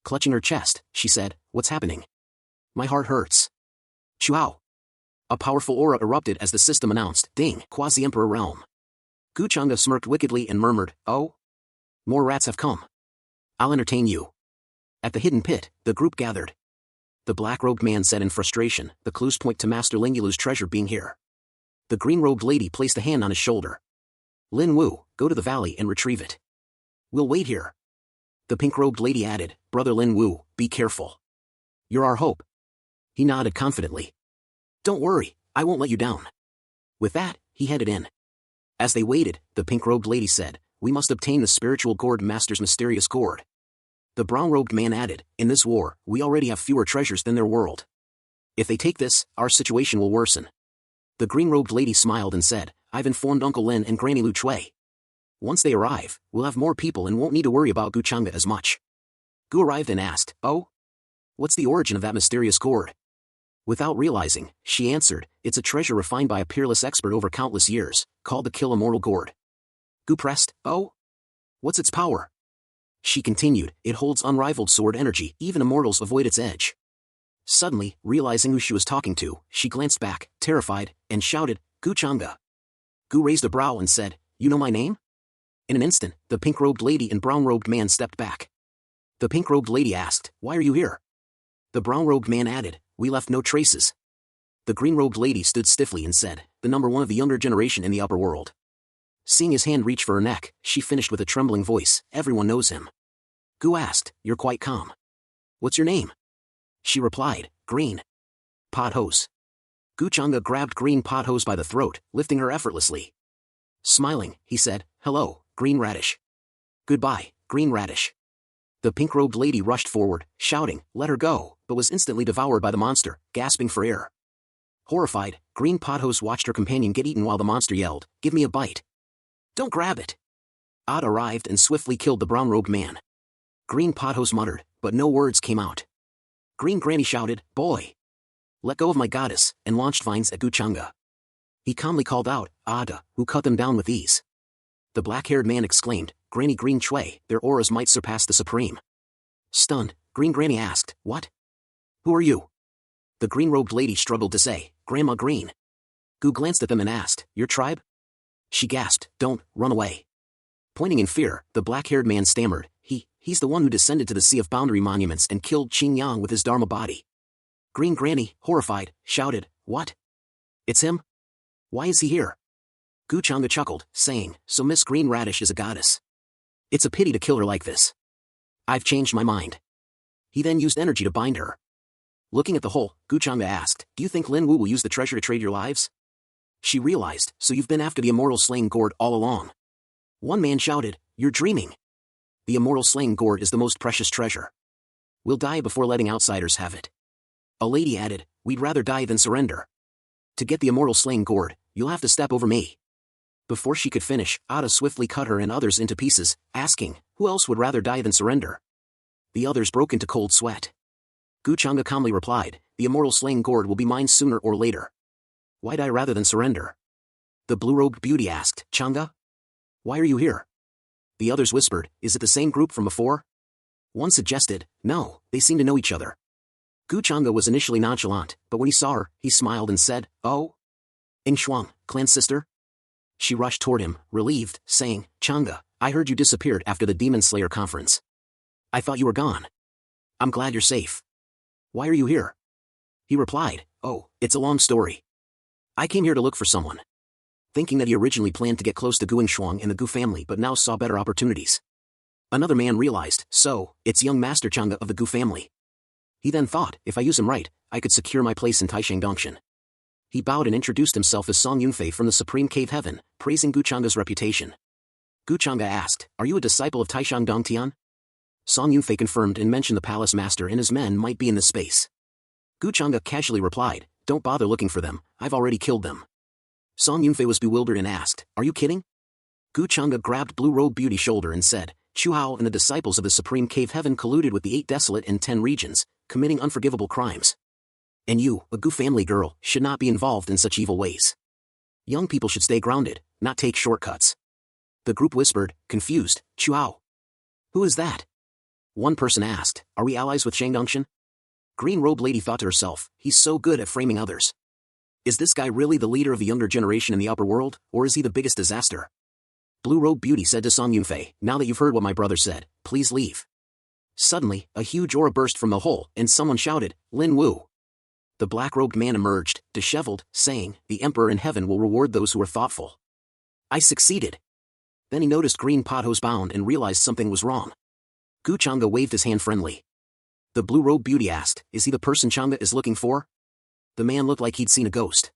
Clutching her chest, she said, "What's happening? My heart hurts." Chuao. A powerful aura erupted as the system announced, "Ding, Quasi-Emperor Realm." Gu Chang'e smirked wickedly and murmured, "Oh? More rats have come. I'll entertain you." At the hidden pit, the group gathered. The black-robed man said in frustration, "The clues point to Master Ling Yilu's treasure being here." The green-robed lady placed a hand on his shoulder. "Lin Wu, go to the valley and retrieve it. We'll wait here." The pink-robed lady added, "Brother Lin Wu, be careful. You're our hope." He nodded confidently. "Don't worry, I won't let you down." With that, he headed in. As they waited, the pink-robed lady said, "We must obtain the spiritual gourd master's mysterious gourd." The brown-robed man added, "In this war, we already have fewer treasures than their world. If they take this, our situation will worsen." The green-robed lady smiled and said, "I've informed Uncle Lin and Granny Lu Chui. Once they arrive, we'll have more people and won't need to worry about Gu Chang'e as much." Gu arrived and asked, "Oh? What's the origin of that mysterious gourd?" Without realizing, she answered, "It's a treasure refined by a peerless expert over countless years, called the Kill Immortal Gourd." Gu pressed, "Oh? What's its power?" She continued, "It holds unrivaled sword energy, even immortals avoid its edge." Suddenly, realizing who she was talking to, she glanced back, terrified, and shouted, "Gu Chang'e." Gu raised a brow and said, "You know my name?" In an instant, the pink-robed lady and brown-robed man stepped back. The pink-robed lady asked, "Why are you here?" The brown-robed man added, "We left no traces." The green-robed lady stood stiffly and said, "The number one of the younger generation in the upper world." Seeing his hand reach for her neck, she finished with a trembling voice, "Everyone knows him." Gu asked, "You're quite calm. What's your name?" She replied, "Green Pothose." Gu Chang'e grabbed Green Pothose by the throat, lifting her effortlessly. Smiling, he said, "Hello, Green Radish." "Goodbye, Green Radish." The pink-robed lady rushed forward, shouting, "Let her go," but was instantly devoured by the monster, gasping for air. Horrified, Green Pothose watched her companion get eaten while the monster yelled, "Give me a bite. Don't grab it." Ada arrived and swiftly killed the brown-robed man. Green Pothose muttered, but no words came out. Green Granny shouted, "Boy! Let go of my goddess," and launched vines at Gu Chang'e. He calmly called out, "Ada," who cut them down with ease. The black-haired man exclaimed, "Granny Green Chui, their auras might surpass the supreme." Stunned, Green Granny asked, "What? Who are you?" The green-robed lady struggled to say, "Grandma Green." Gu glanced at them and asked, "Your tribe?" She gasped, "Don't, run away." Pointing in fear, the black-haired man stammered, He's the one who descended to the Sea of Boundary Monuments and killed Qing Yang with his Dharma body." Green Granny, horrified, shouted, "What? It's him? Why is he here?" Gu Chang'e chuckled, saying, "So Miss Green Radish is a goddess. It's a pity to kill her like this. I've changed my mind." He then used energy to bind her. Looking at the hole, Gu Chang'e asked, "Do you think Lin Wu will use the treasure to trade your lives?" She realized, "So you've been after the immortal slaying gourd all along." One man shouted, "You're dreaming. The immortal slaying gourd is the most precious treasure. We'll die before letting outsiders have it." A lady added, "We'd rather die than surrender. To get the immortal slaying gourd, you'll have to step over me." Before she could finish, Ada swiftly cut her and others into pieces, asking, "Who else would rather die than surrender?" The others broke into cold sweat. Gu Chang'e calmly replied, "The immortal slaying gourd will be mine sooner or later. Why die rather than surrender?" The blue-robed beauty asked, "Chang'e? Why are you here?" The others whispered, "Is it the same group from before?" One suggested, "No, they seem to know each other." Gu Chang'e was initially nonchalant, but when he saw her, he smiled and said, "Oh? Ing Shuang, clan sister?" She rushed toward him, relieved, saying, "Chang'e, I heard you disappeared after the Demon Slayer conference. I thought you were gone. I'm glad you're safe. Why are you here?" He replied, "Oh, it's a long story. I came here to look for someone." Thinking that he originally planned to get close to Gu Shuang and the Gu family but now saw better opportunities. Another man realized, "So, it's young Master Chang'e of the Gu family." He then thought, "If I use him right, I could secure my place in Taisheng Dongshan." He bowed and introduced himself as Song Yunfei from the Supreme Cave Heaven, praising Gu Chang'e's reputation. Gu Chang'e asked, "Are you a disciple of Taisheng Dongtian?" Song Yunfei confirmed and mentioned the palace master and his men might be in this space. Gu Chang'e casually replied, "Don't bother looking for them, I've already killed them." Song Yunfei was bewildered and asked, "Are you kidding?" Gu Chang'e grabbed Blue-Robed Beauty's shoulder and said, "Chu Hao and the disciples of the Supreme Cave Heaven colluded with the 8 Desolate and 10 regions, committing unforgivable crimes. And you, a Gu family girl, should not be involved in such evil ways. Young people should stay grounded, not take shortcuts." The group whispered, confused, "Chu Hao? Who is that?" One person asked, are we allies with Shangdongshan? Green Robe Lady thought to herself, he's so good at framing others. Is this guy really the leader of the younger generation in the upper world, or is he the biggest disaster? Blue Robe Beauty said to Song Yunfei, now that you've heard what my brother said, please leave. Suddenly, a huge aura burst from the hole, and someone shouted, Lin Wu. The black-robed man emerged, disheveled, saying, the Emperor in heaven will reward those who are thoughtful. I succeeded. Then he noticed Green Pothouse bound and realized something was wrong. Gu Chang'e waved his hand friendly. The Blue Robe Beauty asked, is he the person Chang'e is looking for? The man looked like he'd seen a ghost.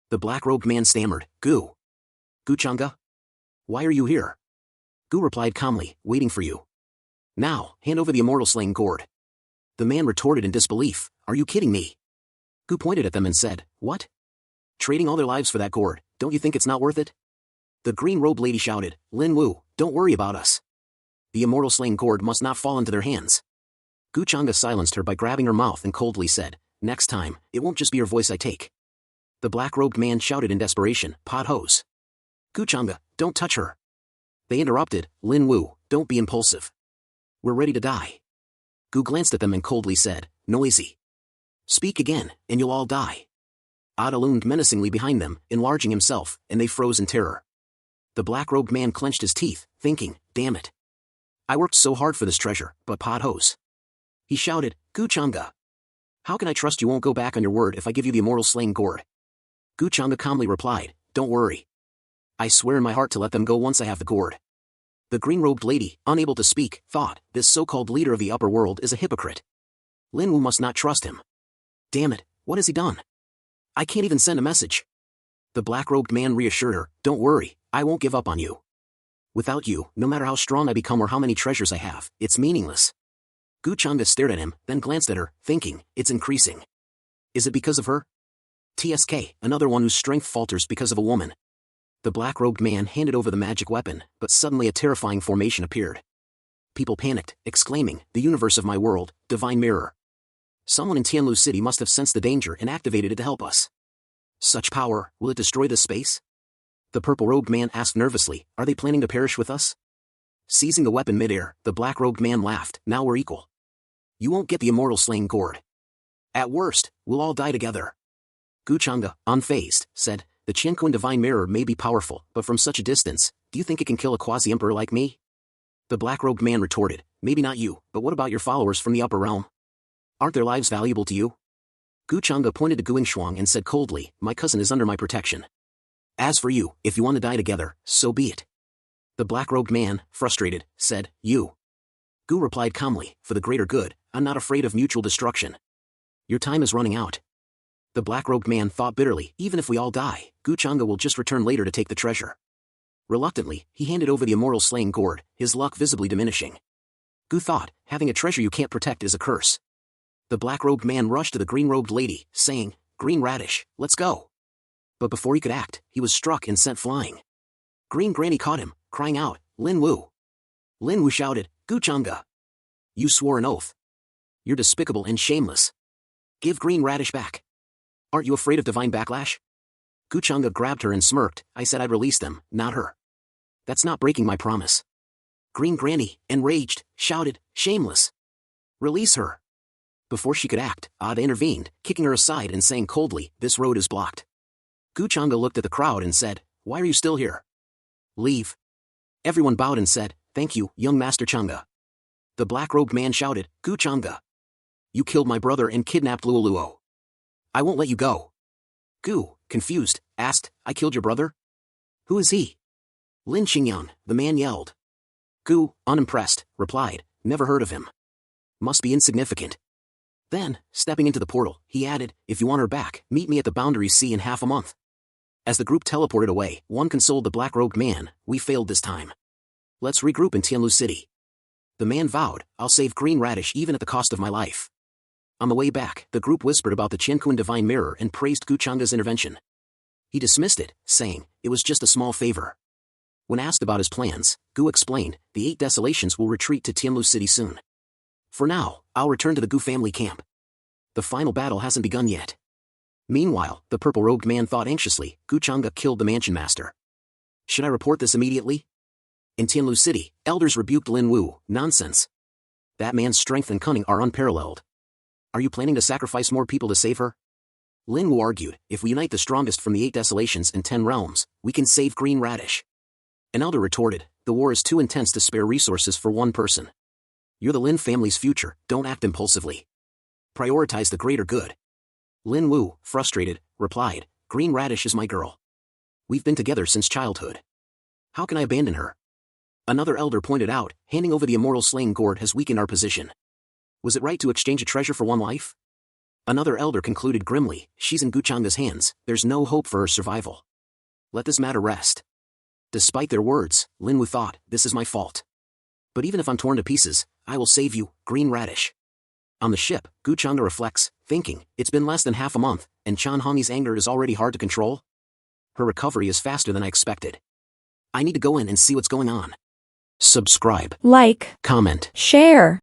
The black-robed man stammered, Gu Chang'e? Why are you here? Gu replied calmly, waiting for you. Now, hand over the immortal slaying gourd. The man retorted in disbelief, are you kidding me? Gu pointed at them and said, what? Trading all their lives for that gourd, don't you think it's not worth it? The green robe lady shouted, Lin Wu, don't worry about us. The immortal slaying gourd must not fall into their hands. Gu Chang'e silenced her by grabbing her mouth and coldly said, next time, it won't just be your voice I take. The black-robed man shouted in desperation, Pothouse. Gu Chang'e, don't touch her. They interrupted, Lin Wu, don't be impulsive. We're ready to die. Gu glanced at them and coldly said, noisy. Speak again, and you'll all die. Ada loomed menacingly behind them, enlarging himself, and they froze in terror. The black-robed man clenched his teeth, thinking, damn it. I worked so hard for this treasure, but Pothouse. He shouted, Gu Chang'e. How can I trust you won't go back on your word if I give you the immortal slaying gourd? Gu Chang'e calmly replied, don't worry. I swear in my heart to let them go once I have the gourd. The green-robed lady, unable to speak, thought, this so-called leader of the upper world is a hypocrite. Lin Wu must not trust him. Damn it, what has he done? I can't even send a message. The black-robed man reassured her, don't worry, I won't give up on you. Without you, no matter how strong I become or how many treasures I have, it's meaningless. Gu Chang'e stared at him, then glanced at her, thinking, it's increasing. Is it because of her? TSK, another one whose strength falters because of a woman. The black-robed man handed over the magic weapon, but suddenly a terrifying formation appeared. People panicked, exclaiming, the universe of my world, divine mirror. Someone in Tianlu City must have sensed the danger and activated it to help us. Such power, will it destroy this space? The purple-robed man asked nervously, are they planning to perish with us? Seizing the weapon midair, the black-robed man laughed, now we're equal. You won't get the immortal slaying gourd. At worst, we'll all die together. Gu Chang'e, unfazed, said, the Qianquan divine mirror may be powerful, but from such a distance, do you think it can kill a quasi-emperor like me? The black-robed man retorted, maybe not you, but what about your followers from the upper realm? Aren't their lives valuable to you? Gu Chang'e pointed to Guing Shuang and said coldly, my cousin is under my protection. As for you, if you want to die together, so be it. The black-robed man, frustrated, said, you. Gu replied calmly, for the greater good, I'm not afraid of mutual destruction. Your time is running out. The black-robed man thought bitterly, even if we all die, Gu Chang'e will just return later to take the treasure. Reluctantly, he handed over the immortal slaying gourd, his luck visibly diminishing. Gu thought, having a treasure you can't protect is a curse. The black-robed man rushed to the green-robed lady, saying, Green Radish, let's go. But before he could act, he was struck and sent flying. Green Granny caught him, crying out, Lin Wu. Lin Wu shouted, Gu Chang'e. You swore an oath. You're despicable and shameless. Give Green Radish back. Aren't you afraid of divine backlash? Gu Chang'e grabbed her and smirked, I said I'd release them, not her. That's not breaking my promise. Green Granny, enraged, shouted, shameless. Release her. Before she could act, Ada intervened, kicking her aside and saying coldly, this road is blocked. Gu Chang'e looked at the crowd and said, why are you still here? Leave. Everyone bowed and said, thank you, young Master Chang'e. The black-robed man shouted, Gu Chang'e. You killed my brother and kidnapped Luoluo. I won't let you go. Gu, confused, asked, I killed your brother? Who is he? Lin Xingyang, the man yelled. Gu, unimpressed, replied, never heard of him. Must be insignificant. Then, stepping into the portal, he added, if you want her back, meet me at the Boundary Sea in half a month. As the group teleported away, one consoled the black-robed man, we failed this time. Let's regroup in Tianlu City. The man vowed, I'll save Green Radish even at the cost of my life. On the way back, the group whispered about the Qianquan divine mirror and praised Gu Chang'e's intervention. He dismissed it, saying, it was just a small favor. When asked about his plans, Gu explained, the 8 desolations will retreat to Tianlu City soon. For now, I'll return to the Gu family camp. The final battle hasn't begun yet. Meanwhile, the purple-robed man thought anxiously, Gu Chang'e killed the mansion master. Should I report this immediately? In Tianlu City, elders rebuked Lin Wu, nonsense. That man's strength and cunning are unparalleled. Are you planning to sacrifice more people to save her? Lin Wu argued, if we unite the strongest from the 8 desolations and 10 realms, we can save Green Radish. An elder retorted, the war is too intense to spare resources for one person. You're the Lin family's future, don't act impulsively. Prioritize the greater good. Lin Wu, frustrated, replied, Green Radish is my girl. We've been together since childhood. How can I abandon her? Another elder pointed out, handing over the immortal slaying gourd has weakened our position. Was it right to exchange a treasure for one life? Another elder concluded grimly, she's in Guchanga's hands, there's no hope for her survival. Let this matter rest. Despite their words, Lin Wu thought, this is my fault. But even if I'm torn to pieces, I will save you, Green Radish. On the ship, Guchanga reflects, thinking, it's been less than half a month, and Chan Hongyi's anger is already hard to control. Her recovery is faster than I expected. I need to go in and see what's going on. Subscribe, like, comment, share.